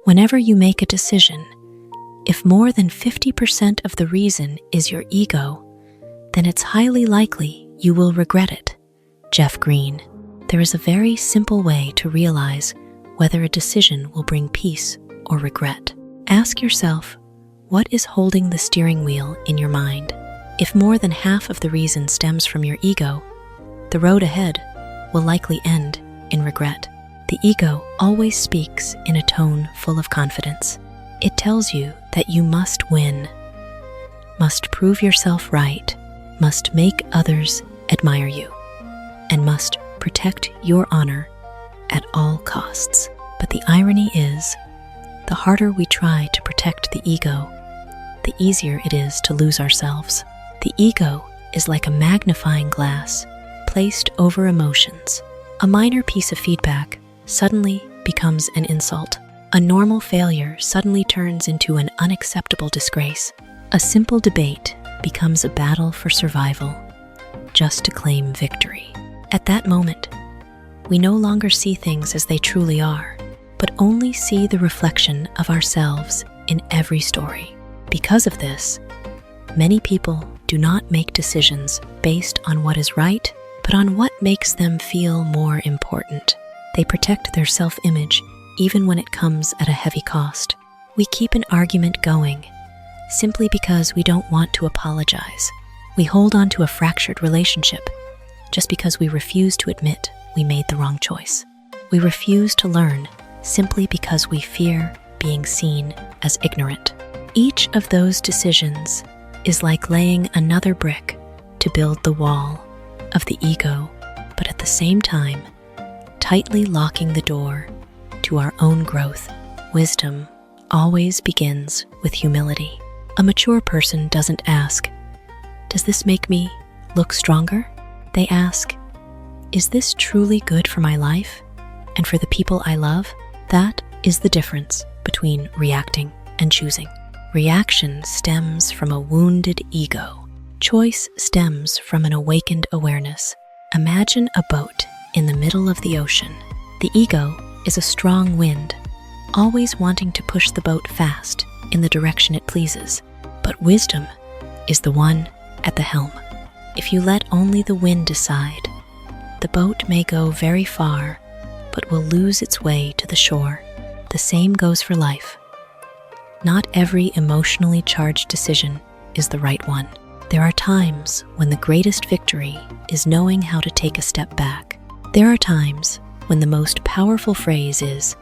Whenever you make a decision, if more than 50% of the reason is your ego, then it's highly likely you will regret it. Jeff Greene. There is a very simple way to realize whether a decision will bring peace or regret. Ask yourself, what is holding the steering wheel in your mind? If more than half of the reason stems from your ego, the road ahead will likely end in regret. The ego always speaks in a tone full of confidence. It tells you that you must win, must prove yourself right, must make others admire you, and must protect your honor at all costs. But the irony is, the harder we try to protect the ego, the easier it is to lose ourselves. The ego is like a magnifying glass placed over emotions. A minor piece of feedback suddenly becomes an insult. A normal failure suddenly turns into an unacceptable disgrace. A simple debate becomes a battle for survival, just to claim victory. At that moment, we no longer see things as they truly are, but only see the reflection of ourselves in every story. Because of this, many people do not make decisions based on what is right, but on what makes them feel more important. They protect their self-image even when it comes at a heavy cost. We keep an argument going simply because we don't want to apologize. We hold on to a fractured relationship just because we refuse to admit we made the wrong choice. We refuse to learn simply because we fear being seen as ignorant. Each of those decisions is like laying another brick to build the wall of the ego, but at the same time, tightly locking the door to our own growth. Wisdom always begins with humility. A mature person doesn't ask, "Does this make me look stronger?" They ask, "Is this truly good for my life and for the people I love?" That is the difference between reacting and choosing. Reaction stems from a wounded ego. Choice stems from an awakened awareness. Imagine a boat in the middle of the ocean. The ego is a strong wind, always wanting to push the boat fast in the direction it pleases. But wisdom is the one at the helm. If you let only the wind decide, the boat may go very far, but will lose its way to the shore. The same goes for life. Not every emotionally charged decision is the right one. There are times when the greatest victory is knowing how to take a step back. There are times when the most powerful phrase is,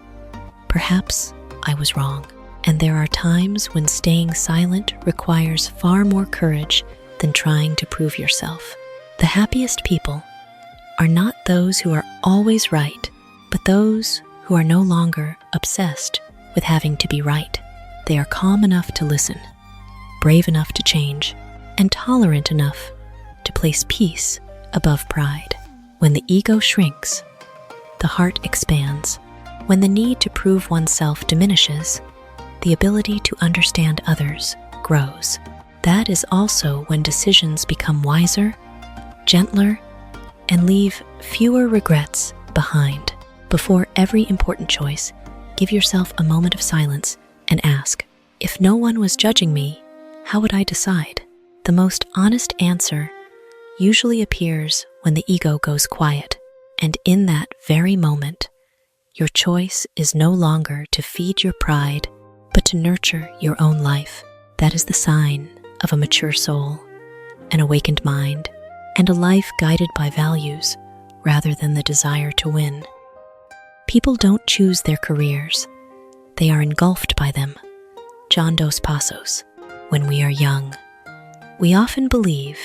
"Perhaps I was wrong." And there are times when staying silent requires far more courage than trying to prove yourself. The happiest people are not those who are always right, but those who are no longer obsessed with having to be right. They are calm enough to listen, brave enough to change, and tolerant enough to place peace above pride. When the ego shrinks, the heart expands. When the need to prove oneself diminishes, the ability to understand others grows. That is also when decisions become wiser, gentler, and leave fewer regrets behind. Before every important choice, give yourself a moment of silence and ask, if no one was judging me, how would I decide? The most honest answer usually appears when the ego goes quiet, and in that very moment, your choice is no longer to feed your pride, but to nurture your own life. That is the sign of a mature soul, an awakened mind, and a life guided by values rather than the desire to win. People don't choose their careers, they are engulfed by them. John Dos Passos. When we are young, we often believe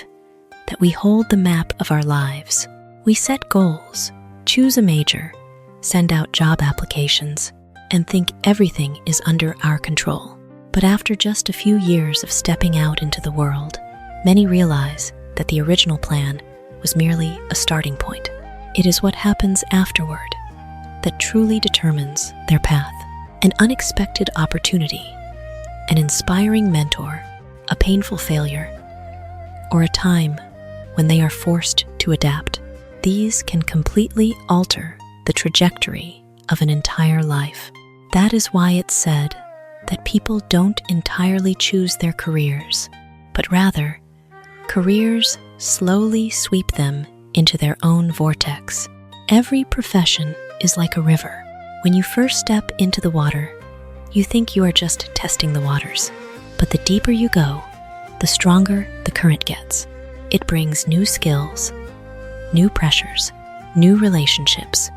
that we hold the map of our lives. We set goals, choose a major, send out job applications, and think everything is under our control. But after just a few years of stepping out into the world, many realize that the original plan was merely a starting point. It is what happens afterward that truly determines their path. An unexpected opportunity, an inspiring mentor, a painful failure, or a time when they are forced to adapt. These can completely alter the trajectory of an entire life. That is why it's said that people don't entirely choose their careers, but rather, careers slowly sweep them into their own vortex. Every profession is like a river. When you first step into the water, you think you are just testing the waters. But the deeper you go, the stronger the current gets. It brings new skills, new pressures, new relationships,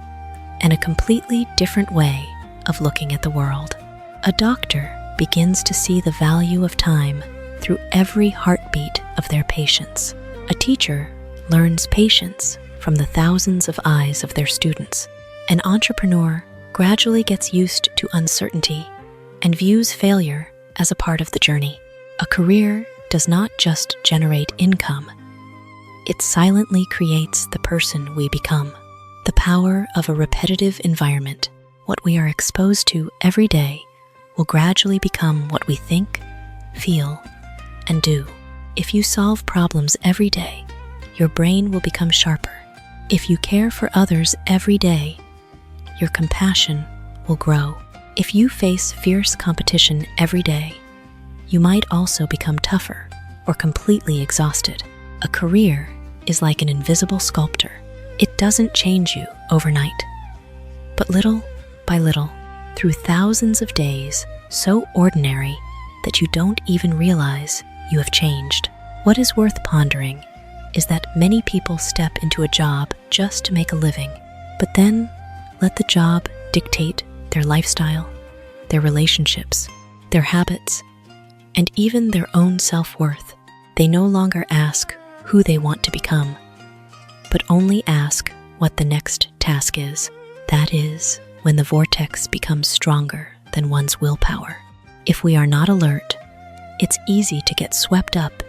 and a completely different way of looking at the world. A doctor begins to see the value of time through every heartbeat of their patients. A teacher learns patience from the thousands of eyes of their students. An entrepreneur gradually gets used to uncertainty and views failure as a part of the journey. A career does not just generate income, it silently creates the person we become. The power of a repetitive environment, what we are exposed to every day, will gradually become what we think, feel, and do. If you solve problems every day, your brain will become sharper. If you care for others every day, your compassion will grow. If you face fierce competition every day, you might also become tougher or completely exhausted. A career is like an invisible sculptor. It doesn't change you overnight, but little by little, through thousands of days, so ordinary that you don't even realize you have changed. What is worth pondering is that many people step into a job just to make a living, but then let the job dictate their lifestyle, their relationships, their habits, and even their own self-worth. They no longer ask who they want to become, but only ask what the next task is. That is when the vortex becomes stronger than one's willpower. If we are not alert, it's easy to get swept up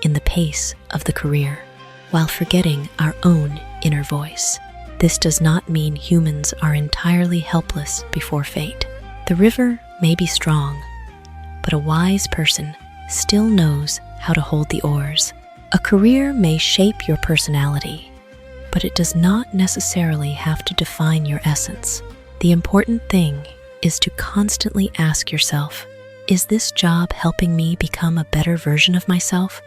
in the pace of the career while forgetting our own inner voice. This does not mean humans are entirely helpless before fate. The river may be strong, but a wise person still knows how to hold the oars. A career may shape your personality, but it does not necessarily have to define your essence. The important thing is to constantly ask yourself, is this job helping me become a better version of myself?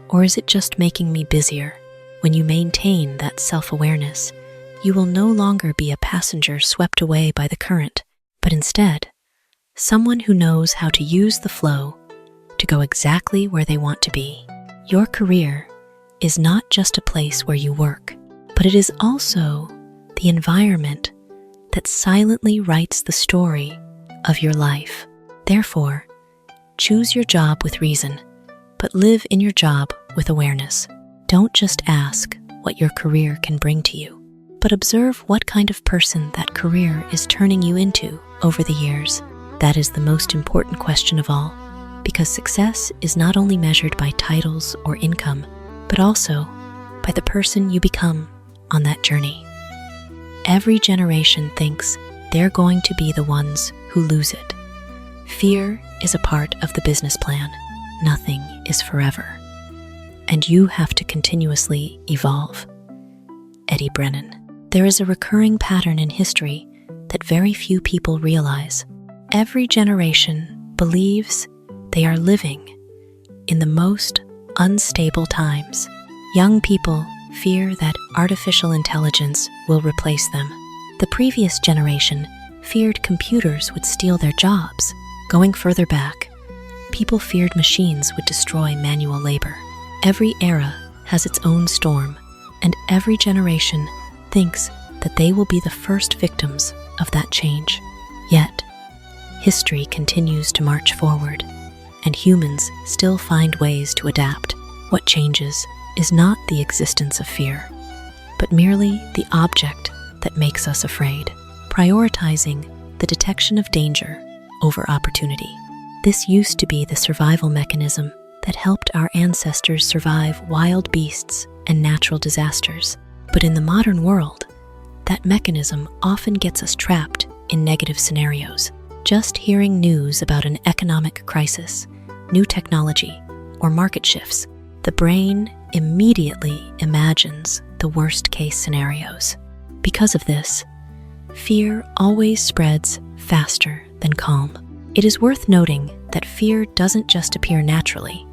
Or is it just making me busier? When you maintain that self-awareness, you will no longer be a passenger swept away by the current, but instead, someone who knows how to use the flow to go exactly where they want to be. Your career is not just a place where you work, but it is also the environment that silently writes the story of your life. Therefore, choose your job with reason, but live in your job with awareness. Don't just ask what your career can bring to you, but observe what kind of person that career is turning you into over the years. That is the most important question of all, because success is not only measured by titles or income, but also by the person you become on that journey. Every generation thinks they're going to be the ones who lose it. Fear is a part of the business plan. Nothing is forever, and you have to continuously evolve. Brennan. There is a recurring pattern in history that very few people realize. Every generation believes they are living in the most unstable times. Young people fear that artificial intelligence will replace them. The previous generation feared computers would steal their jobs. Going further back, people feared machines would destroy manual labor. Every era has its own storm, and every generation thinks that they will be the first victims of that change. Yet, history continues to march forward, and humans still find ways to adapt. What changes is not the existence of fear, but merely the object that makes us afraid, prioritizing the detection of danger over opportunity. This used to be the survival mechanism that helped our ancestors survive wild beasts and natural disasters. But in the modern world, that mechanism often gets us trapped in negative scenarios. Just hearing news about an economic crisis, new technology, or market shifts, the brain immediately imagines the worst-case scenarios. Because of this, fear always spreads faster than calm. It is worth noting that fear doesn't just appear naturally,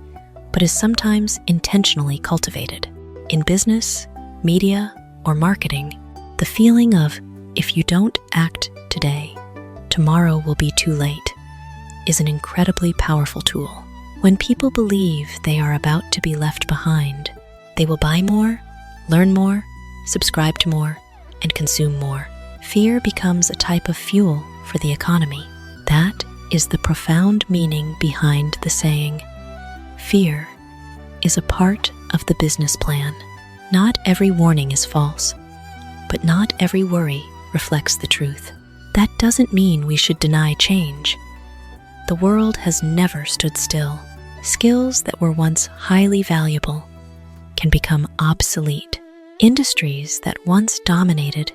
but is sometimes intentionally cultivated. In business, media, or marketing, the feeling of, if you don't act today, tomorrow will be too late, is an incredibly powerful tool. When people believe they are about to be left behind, they will buy more, learn more, subscribe to more, and consume more. Fear becomes a type of fuel for the economy. That is the profound meaning behind the saying, fear is a part of the business plan. Not every warning is false, but not every worry reflects the truth. That doesn't mean we should deny change. The world has never stood still. Skills that were once highly valuable can become obsolete. Industries that once dominated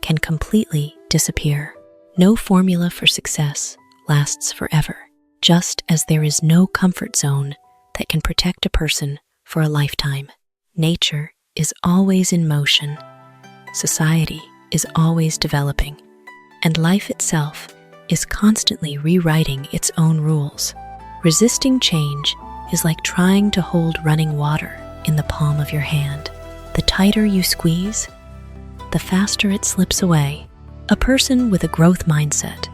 can completely disappear. No formula for success lasts forever, just as there is no comfort zone that can protect a person for a lifetime. Nature is always in motion, society is always developing, and life itself is constantly rewriting its own rules. Resisting change is like trying to hold running water in the palm of your hand. The tighter you squeeze, the faster it slips away. A person with a growth mindset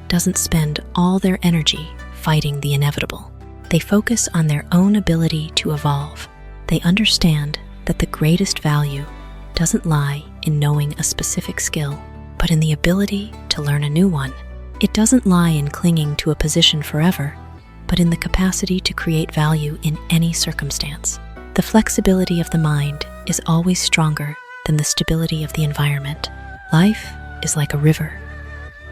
doesn't spend all their energy fighting the inevitable. They focus on their own ability to evolve. They understand that the greatest value doesn't lie in knowing a specific skill, but in the ability to learn a new one. It doesn't lie in clinging to a position forever, but in the capacity to create value in any circumstance. The flexibility of the mind is always stronger than the stability of the environment. Life is like a river,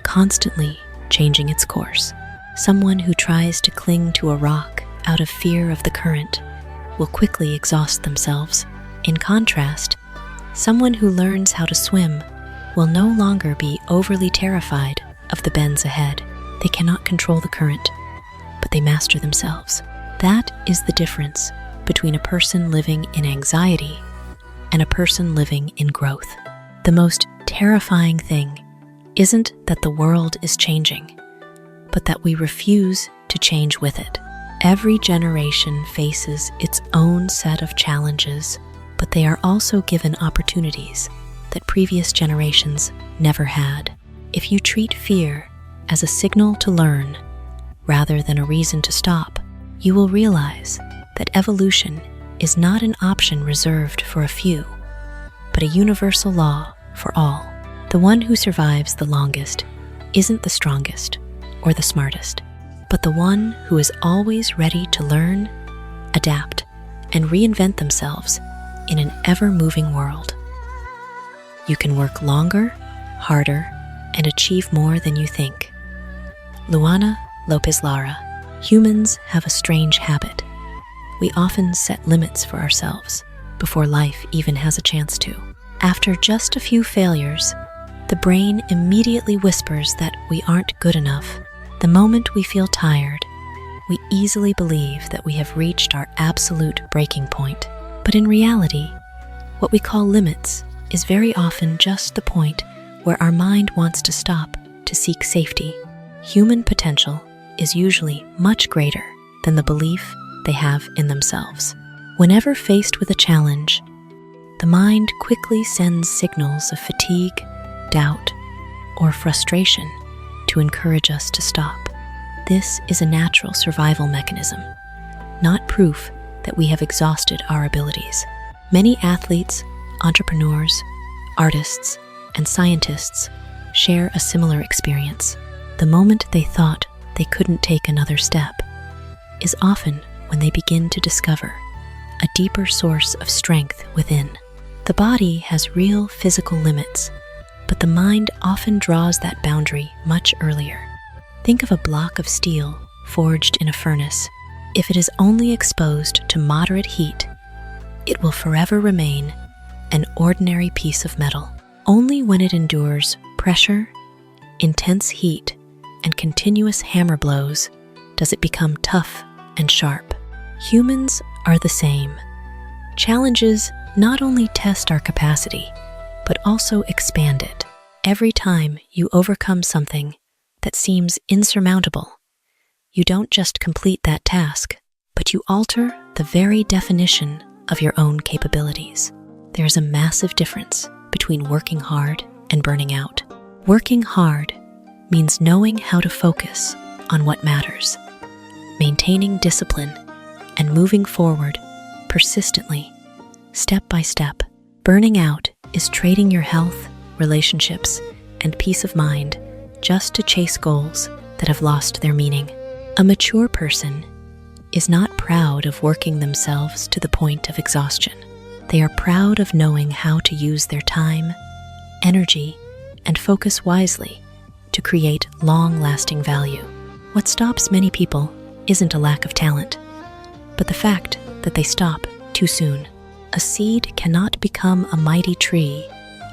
constantly changing its course. Someone who tries to cling to a rock out of fear of the current will quickly exhaust themselves. In contrast, someone who learns how to swim will no longer be overly terrified of the bends ahead. They cannot control the current, but they master themselves. That is the difference between a person living in anxiety and a person living in growth. The most terrifying thing isn't that the world is changing, but that we refuse to change with it. Every generation faces its own set of challenges, but they are also given opportunities that previous generations never had. If you treat fear as a signal to learn rather than a reason to stop, you will realize that evolution is not an option reserved for a few, but a universal law for all. The one who survives the longest isn't the strongest or the smartest, but the one who is always ready to learn, adapt, and reinvent themselves in an ever-moving world. You can work longer, harder, and achieve more than you think. Luana Lopez Lara. Humans have a strange habit. We often set limits for ourselves before life even has a chance to. After just a few failures, the brain immediately whispers that we aren't good enough. The moment we feel tired, we easily believe that we have reached our absolute breaking point. But in reality, what we call limits is very often just the point where our mind wants to stop to seek safety. Human potential is usually much greater than the belief they have in themselves. Whenever faced with a challenge, the mind quickly sends signals of fatigue, doubt, or frustration to encourage us to stop. This is a natural survival mechanism, not proof that we have exhausted our abilities. Many athletes, entrepreneurs, artists, and scientists share a similar experience. The moment they thought they couldn't take another step is often when they begin to discover a deeper source of strength within. The body has real physical limits, but the mind often draws that boundary much earlier. Think of a block of steel forged in a furnace. If it is only exposed to moderate heat, it will forever remain an ordinary piece of metal. Only when it endures pressure, intense heat, and continuous hammer blows does it become tough and sharp. Humans are the same. Challenges not only test our capacity, but also expand it. Every time you overcome something, that seems insurmountable, you don't just complete that task, but you alter the very definition of your own capabilities. There's a massive difference between working hard and burning out. Working hard means knowing how to focus on what matters, maintaining discipline, and moving forward persistently, step by step. Burning out is trading your health, relationships, and peace of mind just to chase goals that have lost their meaning. A mature person is not proud of working themselves to the point of exhaustion. They are proud of knowing how to use their time, energy, and focus wisely to create long-lasting value. What stops many people isn't a lack of talent, but the fact that they stop too soon. A seed cannot become a mighty tree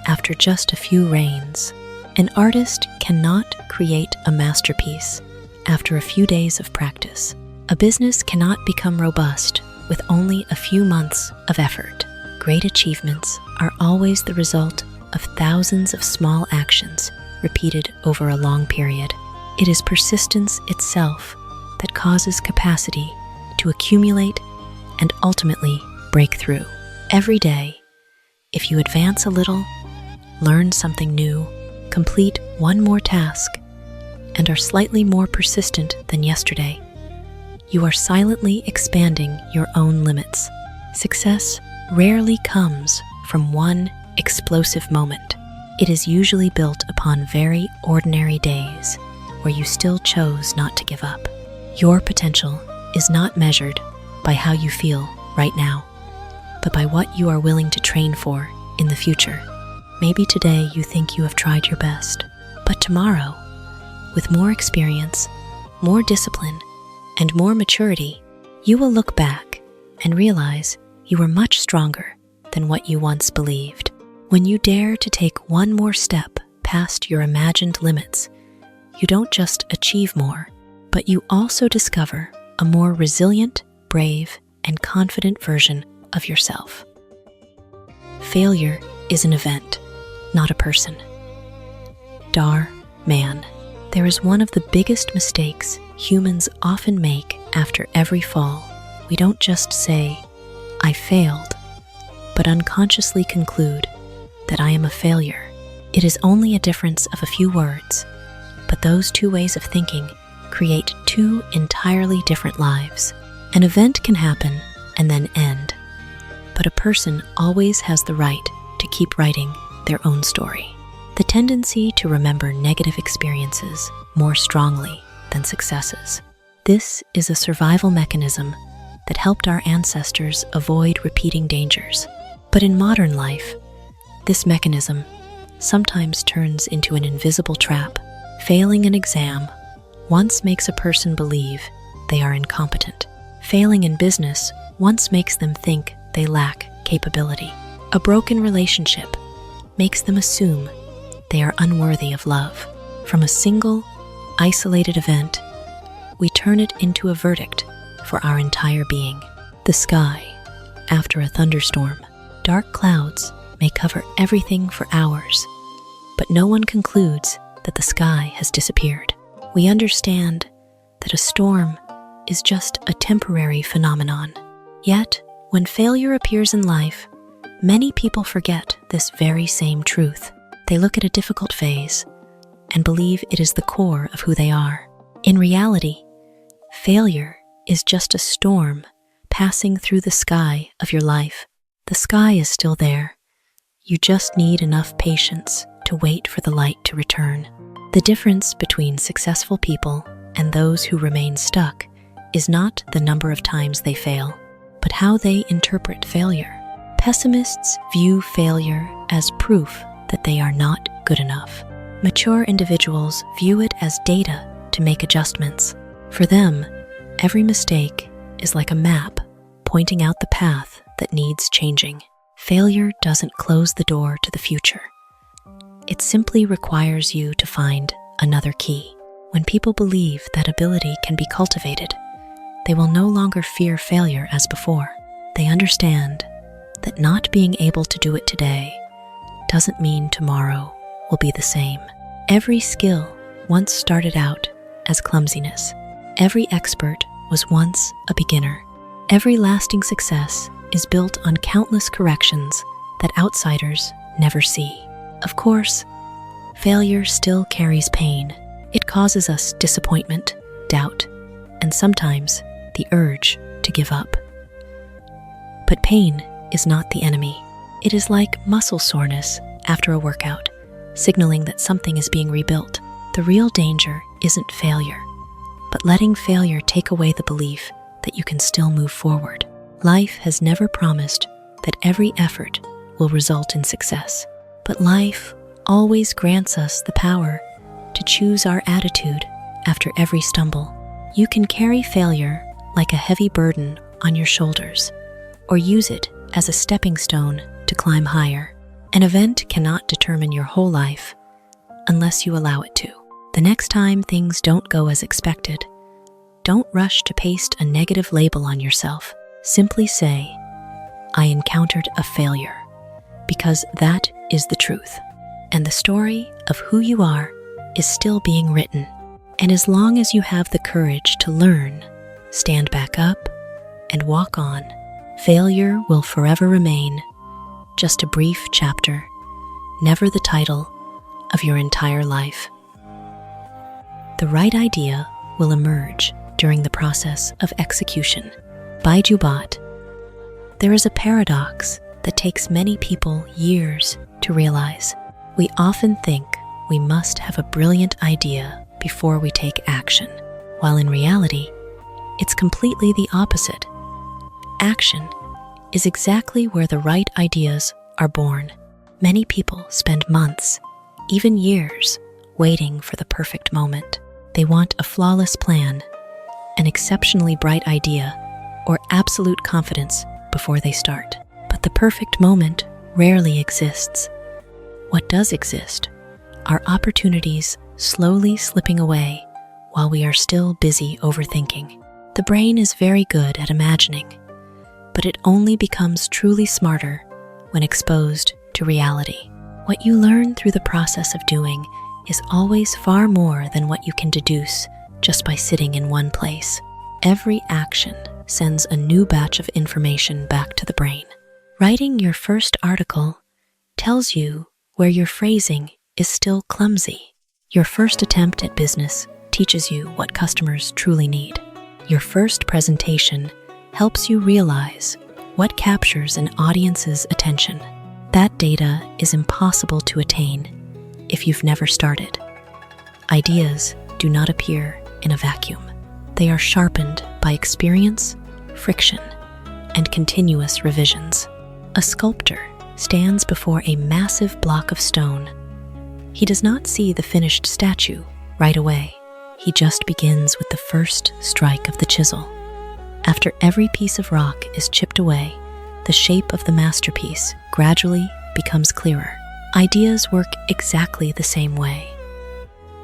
after just a few rains. An artist cannot create a masterpiece after a few days of practice. A business cannot become robust with only a few months of effort. Great achievements are always the result of thousands of small actions repeated over a long period. It is persistence itself that causes capacity to accumulate and ultimately break through. Every day, if you advance a little, learn something new, complete one more task, and are slightly more persistent than yesterday, you are silently expanding your own limits. Success rarely comes from one explosive moment. It is usually built upon very ordinary days where you still chose not to give up. Your potential is not measured by how you feel right now, but by what you are willing to train for in the future. Maybe today you think you have tried your best, but tomorrow, with more experience, more discipline, and more maturity, you will look back and realize you were much stronger than what you once believed. When you dare to take one more step past your imagined limits, you don't just achieve more, but you also discover a more resilient, brave, and confident version of yourself. Failure is an event, not a person. Dhar Mann. There is one of the biggest mistakes humans often make after every fall. We don't just say, "I failed," but unconsciously conclude that I am a failure. It is only a difference of a few words, but those two ways of thinking create two entirely different lives. An event can happen and then end, but a person always has the right to keep writing their own story. The tendency to remember negative experiences more strongly than successes. This is a survival mechanism that helped our ancestors avoid repeating dangers. But in modern life, this mechanism sometimes turns into an invisible trap. Failing an exam once makes a person believe they are incompetent. Failing in business once makes them think they lack capability. A broken relationship makes them assume they are unworthy of love. From a single, isolated event, we turn it into a verdict for our entire being. The sky, after a thunderstorm, dark clouds may cover everything for hours, but no one concludes that the sky has disappeared. We understand that a storm is just a temporary phenomenon. Yet, when failure appears in life, many people forget this very same truth. They look at a difficult phase and believe it is the core of who they are. In reality, failure is just a storm passing through the sky of your life. The sky is still there. You just need enough patience to wait for the light to return. The difference between successful people and those who remain stuck is not the number of times they fail, but how they interpret failure. Pessimists view failure as proof that they are not good enough. Mature individuals view it as data to make adjustments. For them, every mistake is like a map pointing out the path that needs changing. Failure doesn't close the door to the future. It simply requires you to find another key. When people believe that ability can be cultivated, they will no longer fear failure as before. They understand that not being able to do it today doesn't mean tomorrow will be the same. Every skill once started out as clumsiness. Every expert was once a beginner. Every lasting success is built on countless corrections that outsiders never see. Of course, failure still carries pain. It causes us disappointment, doubt, and sometimes the urge to give up. But pain is not the enemy. It is like muscle soreness after a workout, signaling that something is being rebuilt. The real danger isn't failure, but letting failure take away the belief that you can still move forward. Life has never promised that every effort will result in success, but life always grants us the power to choose our attitude after every stumble. You can carry failure like a heavy burden on your shoulders, or use it as a stepping stone to climb higher. An event cannot determine your whole life unless you allow it to. The next time things don't go as expected, don't rush to paste a negative label on yourself. Simply say, "I encountered a failure," because that is the truth. And the story of who you are is still being written. And as long as you have the courage to learn, stand back up, and walk on, failure will forever remain just a brief chapter, never the title of your entire life. The right idea will emerge during the process of execution. Baiju Bhatt. There is a paradox that takes many people years to realize. We often think we must have a brilliant idea before we take action, while in reality, it's completely the opposite. Action is exactly where the right ideas are born. Many people spend months, even years, waiting for the perfect moment. They want a flawless plan, an exceptionally bright idea, or absolute confidence before they start. But the perfect moment rarely exists. What does exist are opportunities slowly slipping away while we are still busy overthinking. The brain is very good at imagining, but it only becomes truly smarter when exposed to reality. What you learn through the process of doing is always far more than what you can deduce just by sitting in one place. Every action sends a new batch of information back to the brain. Writing your first article tells you where your phrasing is still clumsy. Your first attempt at business teaches you what customers truly need. Your first presentation helps you realize what captures an audience's attention. That data is impossible to attain if you've never started. Ideas do not appear in a vacuum. They are sharpened by experience, friction, and continuous revisions. A sculptor stands before a massive block of stone. He does not see the finished statue right away. He just begins with the first strike of the chisel. After every piece of rock is chipped away, the shape of the masterpiece gradually becomes clearer. Ideas work exactly the same way.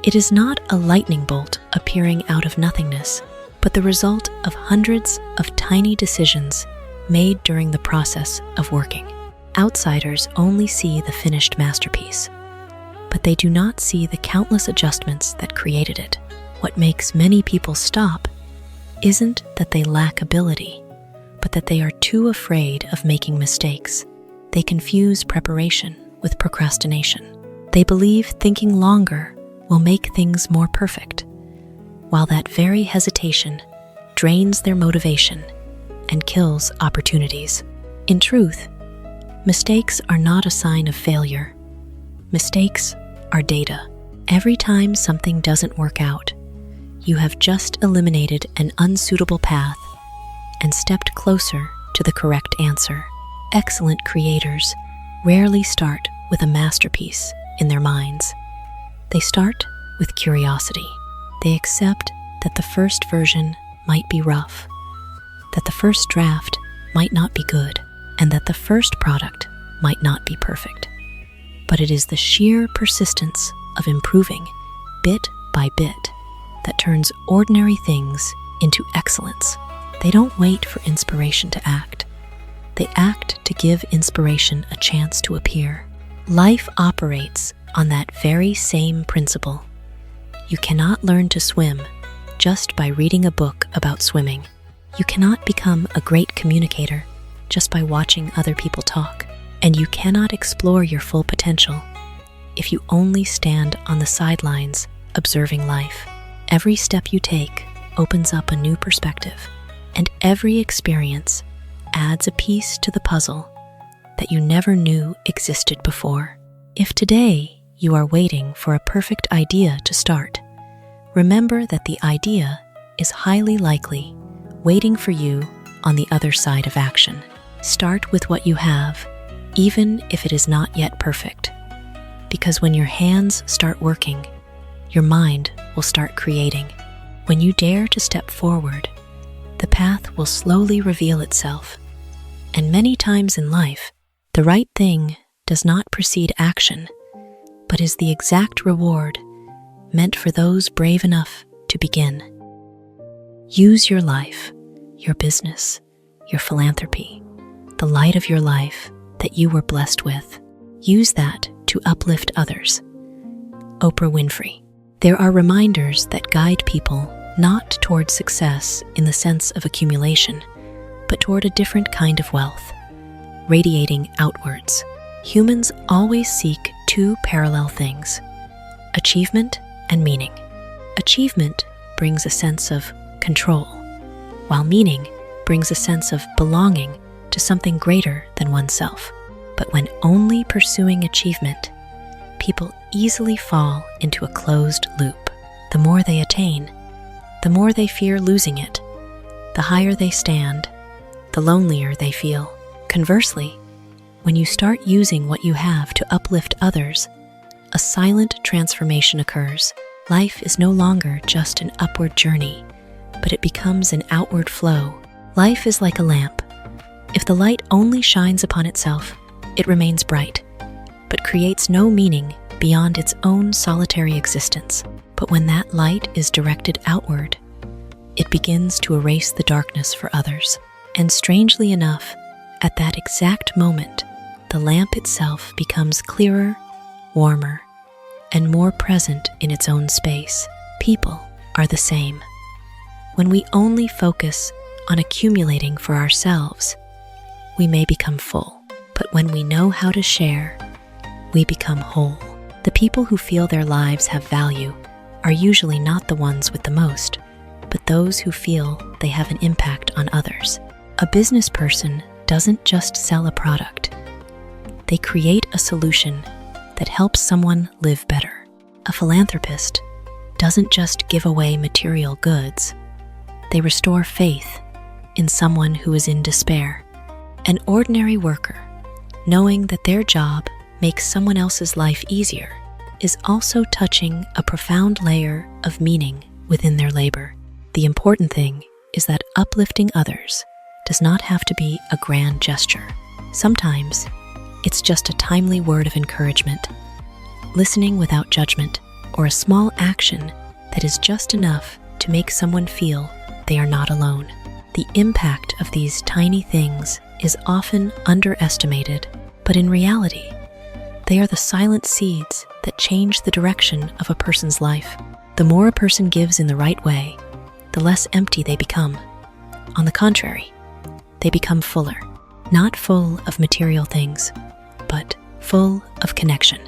It is not a lightning bolt appearing out of nothingness, but the result of hundreds of tiny decisions made during the process of working. Outsiders only see the finished masterpiece, but they do not see the countless adjustments that created it. What makes many people stop isn't that they lack ability, but that they are too afraid of making mistakes. They confuse preparation with procrastination. They believe thinking longer will make things more perfect, while that very hesitation drains their motivation and kills opportunities. In truth, mistakes are not a sign of failure. Mistakes are data. Every time something doesn't work out, you have just eliminated an unsuitable path and stepped closer to the correct answer. Excellent creators rarely start with a masterpiece in their minds. They start with curiosity. They accept that the first version might be rough, that the first draft might not be good, and that the first product might not be perfect. But it is the sheer persistence of improving bit by bit that turns ordinary things into excellence. They don't wait for inspiration to act. They act to give inspiration a chance to appear. Life operates on that very same principle. You cannot learn to swim just by reading a book about swimming. You cannot become a great communicator just by watching other people talk. And you cannot explore your full potential if you only stand on the sidelines observing life. Every step you take opens up a new perspective, and every experience adds a piece to the puzzle that you never knew existed before. If today you are waiting for a perfect idea to start, remember that the idea is highly likely waiting for you on the other side of action. Start with what you have, even if it is not yet perfect, because when your hands start working, your mind will start creating. When you dare to step forward, the path will slowly reveal itself. And many times in life, the right thing does not precede action, but is the exact reward meant for those brave enough to begin. Use your life, your business, your philanthropy, the light of your life that you were blessed with. Use that to uplift others. Oprah Winfrey. There are reminders that guide people not toward success in the sense of accumulation, but toward a different kind of wealth, radiating outwards. Humans always seek two parallel things: achievement and meaning. Achievement brings a sense of control, while meaning brings a sense of belonging to something greater than oneself. But when only pursuing achievement, people easily fall into a closed loop. The more they attain, the more they fear losing it. The higher they stand, the lonelier they feel. Conversely, when you start using what you have to uplift others, a silent transformation occurs. Life is no longer just an upward journey, but it becomes an outward flow. Life is like a lamp. If the light only shines upon itself, it remains bright, but creates no meaning beyond its own solitary existence. But when that light is directed outward, it begins to erase the darkness for others. And strangely enough, at that exact moment, the lamp itself becomes clearer, warmer, and more present in its own space. People are the same. When we only focus on accumulating for ourselves, we may become full. But when we know how to share, we become whole. The people who feel their lives have value are usually not the ones with the most, but those who feel they have an impact on others. A business person doesn't just sell a product. They create a solution that helps someone live better. A philanthropist doesn't just give away material goods. They restore faith in someone who is in despair. An ordinary worker, knowing that their job makes someone else's life easier, is also touching a profound layer of meaning within their labor. The important thing is that uplifting others does not have to be a grand gesture. Sometimes it's just a timely word of encouragement, listening without judgment, or a small action that is just enough to make someone feel they are not alone. The impact of these tiny things is often underestimated, but in reality, they are the silent seeds that change the direction of a person's life. The more a person gives in the right way, the less empty they become. On the contrary, they become fuller, not full of material things, but full of connection.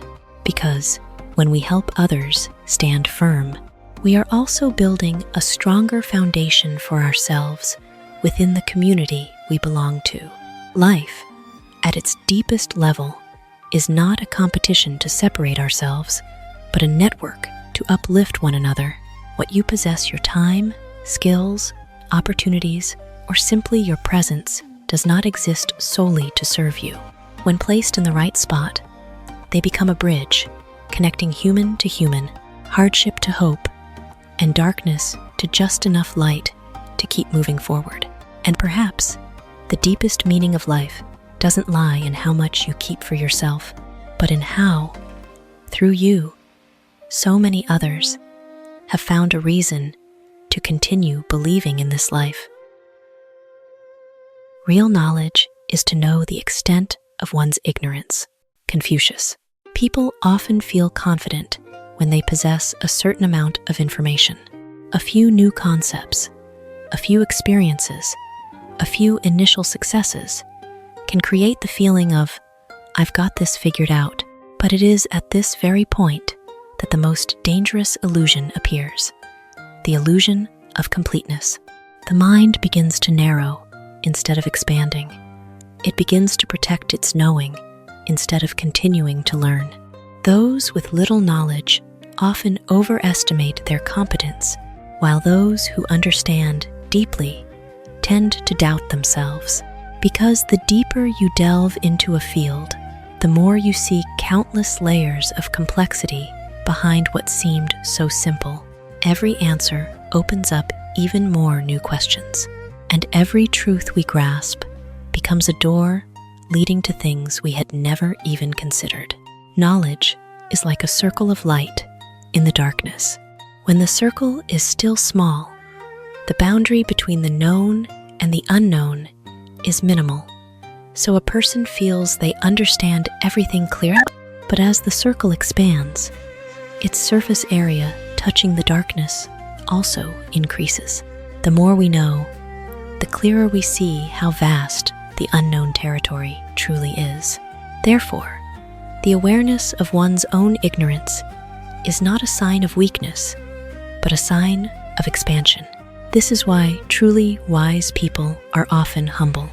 Because when we help others stand firm, we are also building a stronger foundation for ourselves within the community we belong to. Life, at its deepest level, is not a competition to separate ourselves, but a network to uplift one another. What you possess, your time, skills, opportunities, or simply your presence, does not exist solely to serve you. When placed in the right spot, they become a bridge, connecting human to human, hardship to hope, and darkness to just enough light to keep moving forward. And perhaps the deepest meaning of life doesn't lie in how much you keep for yourself, but in how, through you, so many others have found a reason to continue believing in this life. Real knowledge is to know the extent of one's ignorance. Confucius. People often feel confident when they possess a certain amount of information. A few new concepts, a few experiences, a few initial successes can create the feeling of, "I've got this figured out." But it is at this very point that the most dangerous illusion appears, the illusion of completeness. The mind begins to narrow instead of expanding. It begins to protect its knowing instead of continuing to learn. Those with little knowledge often overestimate their competence, while those who understand deeply tend to doubt themselves. Because the deeper you delve into a field, the more you see countless layers of complexity behind what seemed so simple. Every answer opens up even more new questions, and every truth we grasp becomes a door leading to things we had never even considered. Knowledge is like a circle of light in the darkness. When the circle is still small, the boundary between the known and the unknown is minimal. So a person feels they understand everything clearly, but as the circle expands, its surface area touching the darkness also increases. The more we know, the clearer we see how vast the unknown territory truly is. Therefore, the awareness of one's own ignorance is not a sign of weakness, but a sign of expansion. This is why truly wise people are often humble.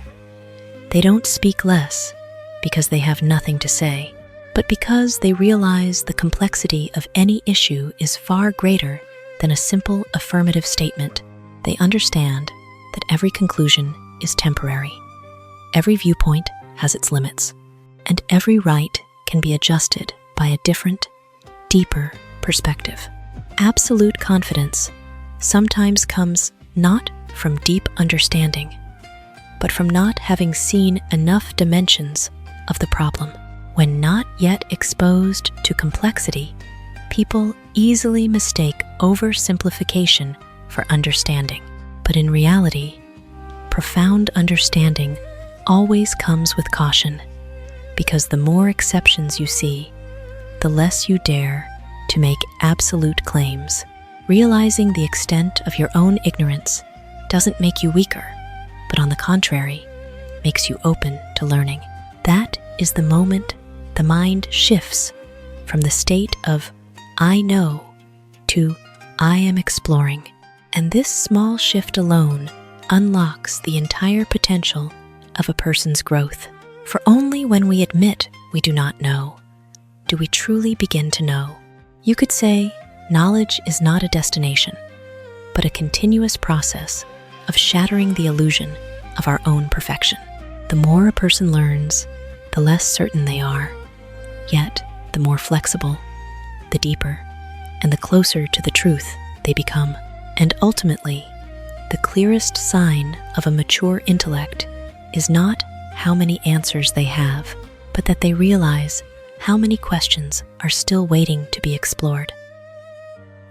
They don't speak less because they have nothing to say, but because they realize the complexity of any issue is far greater than a simple affirmative statement. They understand that every conclusion is temporary, every viewpoint has its limits, and every right can be adjusted by a different, deeper perspective. Absolute confidence sometimes comes not from deep understanding, but from not having seen enough dimensions of the problem. When not yet exposed to complexity, people easily mistake oversimplification for understanding. But in reality, profound understanding always comes with caution, because the more exceptions you see, the less you dare to make absolute claims. Realizing the extent of your own ignorance doesn't make you weaker, but on the contrary, makes you open to learning. That is the moment the mind shifts from the state of "I know" to "I am exploring." And this small shift alone unlocks the entire potential of a person's growth. For only when we admit we do not know, do we truly begin to know. You could say knowledge is not a destination, but a continuous process of shattering the illusion of our own perfection. The more a person learns, the less certain they are, yet the more flexible, the deeper, and the closer to the truth they become. And ultimately, the clearest sign of a mature intellect is not how many answers they have, but that they realize how many questions are still waiting to be explored.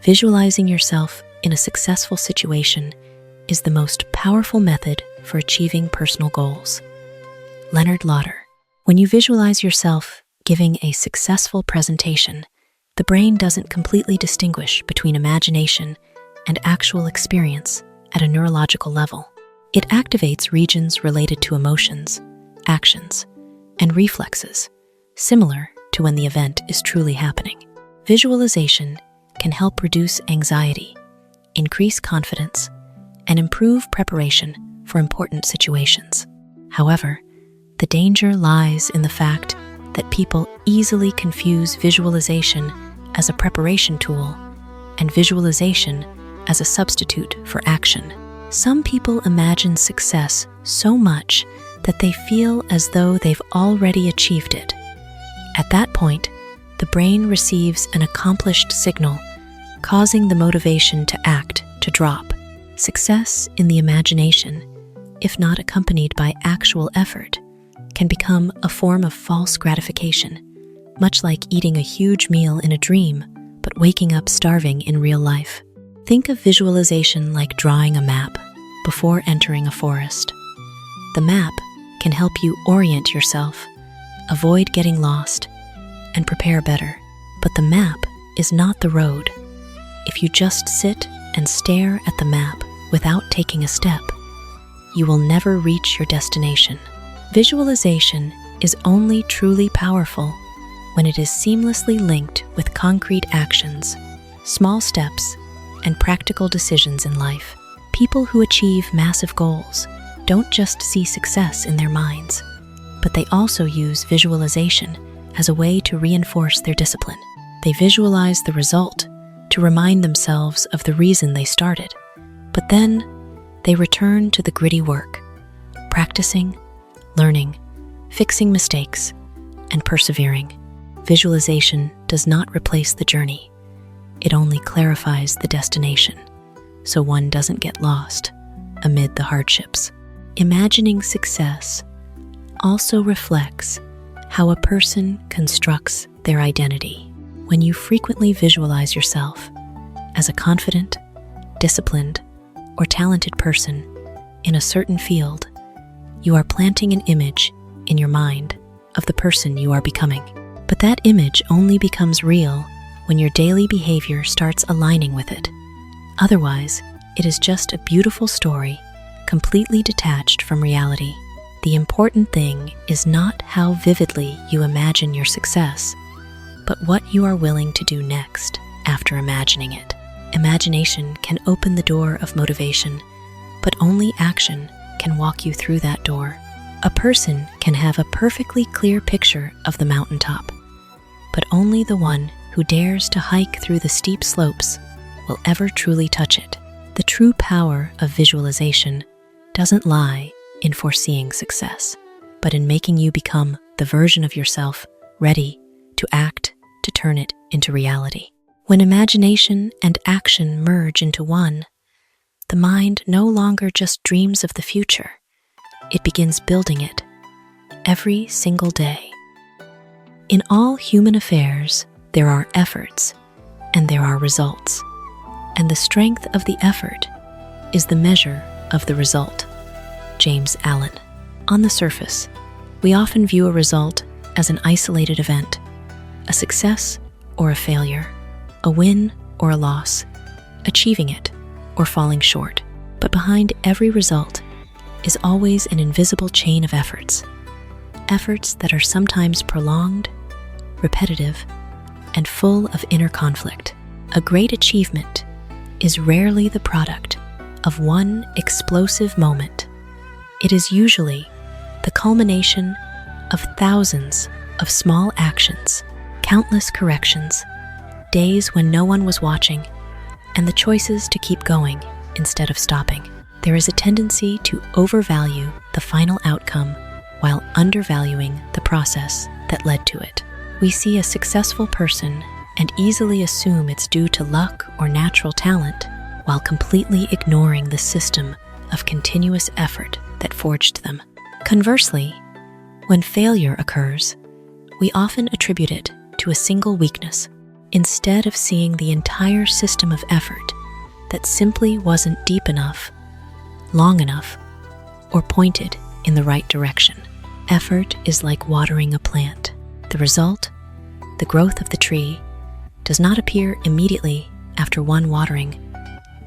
Visualizing yourself in a successful situation is the most powerful method for achieving personal goals. Leonard Lauder. When you visualize yourself giving a successful presentation, the brain doesn't completely distinguish between imagination and actual experience at a neurological level. It activates regions related to emotions, actions, and reflexes, similar to when the event is truly happening. Visualization can help reduce anxiety, increase confidence, and improve preparation for important situations. However, the danger lies in the fact that people easily confuse visualization as a preparation tool and visualization as a substitute for action. Some people imagine success so much that they feel as though they've already achieved it. At that point, the brain receives an accomplished signal, causing the motivation to act to drop. Success in the imagination, if not accompanied by actual effort, can become a form of false gratification, much like eating a huge meal in a dream, but waking up starving in real life. Think of visualization like drawing a map before entering a forest. The map can help you orient yourself, avoid getting lost, and prepare better. But the map is not the road. If you just sit and stare at the map without taking a step, you will never reach your destination. Visualization is only truly powerful when it is seamlessly linked with concrete actions, small steps, and practical decisions in life. People who achieve massive goals don't just see success in their minds, but they also use visualization as a way to reinforce their discipline. They visualize the result to remind themselves of the reason they started, but then they return to the gritty work, practicing, learning, fixing mistakes, and persevering. Visualization does not replace the journey. It only clarifies the destination, so one doesn't get lost amid the hardships. Imagining success also reflects how a person constructs their identity. When you frequently visualize yourself as a confident, disciplined, or talented person in a certain field, you are planting an image in your mind of the person you are becoming. But that image only becomes real when your daily behavior starts aligning with it. Otherwise, it is just a beautiful story, completely detached from reality. The important thing is not how vividly you imagine your success, but what you are willing to do next after imagining it. Imagination can open the door of motivation, but only action can walk you through that door. A person can have a perfectly clear picture of the mountaintop, but only the one who dares to hike through the steep slopes will ever truly touch it. The true power of visualization doesn't lie in foreseeing success, but in making you become the version of yourself ready to act to turn it into reality. When imagination and action merge into one, the mind no longer just dreams of the future. It begins building it every single day. In all human affairs, there are efforts and there are results, and the strength of the effort is the measure of the result. James Allen. On the surface, we often view a result as an isolated event, a success or a failure, a win or a loss, achieving it or falling short. But behind every result is always an invisible chain of efforts that are sometimes prolonged, repetitive, and full of inner conflict. A great achievement is rarely the product of one explosive moment. It is usually the culmination of thousands of small actions, countless corrections, days when no one was watching, and the choices to keep going instead of stopping. There is a tendency to overvalue the final outcome while undervaluing the process that led to it. We see a successful person and easily assume it's due to luck or natural talent, while completely ignoring the system of continuous effort that forged them. Conversely, when failure occurs, we often attribute it to a single weakness, instead of seeing the entire system of effort that simply wasn't deep enough, long enough, or pointed in the right direction. Effort is like watering a plant. The result, the growth of the tree, does not appear immediately after one watering,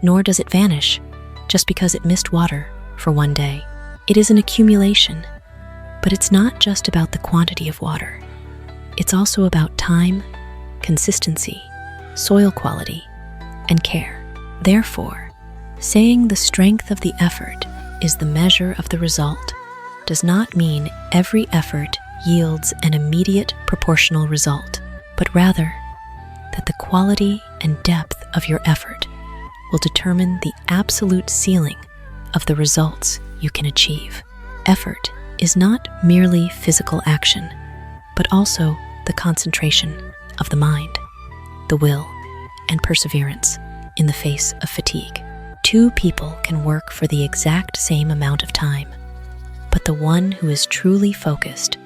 nor does it vanish just because it missed water for one day. It is an accumulation, but it's not just about the quantity of water. It's also about time, consistency, soil quality, and care. Therefore, saying the strength of the effort is the measure of the result does not mean every effort yields an immediate proportional result, but rather that the quality and depth of your effort will determine the absolute ceiling of the results you can achieve. Effort is not merely physical action, but also the concentration of the mind, the will, and perseverance in the face of fatigue. Two people can work for the exact same amount of time, but the one who is truly focused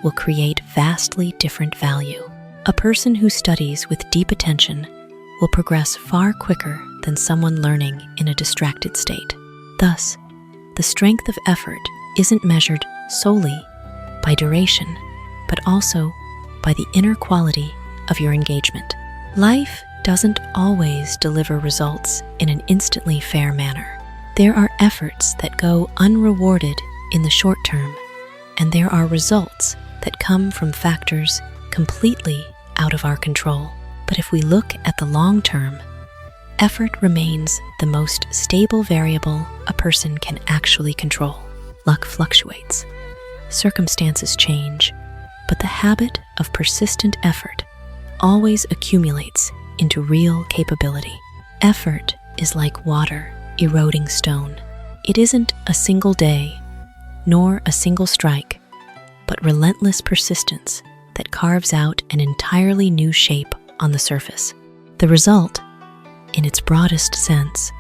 will create vastly different value. A person who studies with deep attention will progress far quicker than someone learning in a distracted state. Thus, the strength of effort isn't measured solely by duration, but also by the inner quality of your engagement. Life doesn't always deliver results in an instantly fair manner. There are efforts that go unrewarded in the short term, and there are results that come from factors completely out of our control. But if we look at the long term, effort remains the most stable variable a person can actually control. Luck fluctuates, circumstances change, but the habit of persistent effort always accumulates into real capability. Effort is like water eroding stone. It isn't a single day, nor a single strike, but relentless persistence that carves out an entirely new shape on the surface. The result, in its broadest sense,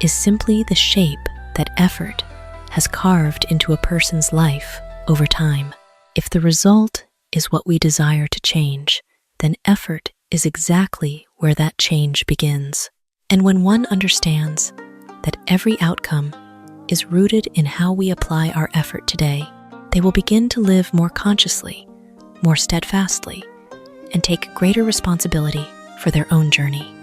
is simply the shape that effort has carved into a person's life over time. If the result is what we desire to change, then effort is exactly where that change begins. And when one understands that every outcome is rooted in how we apply our effort today, they will begin to live more consciously, more steadfastly, and take greater responsibility for their own journey.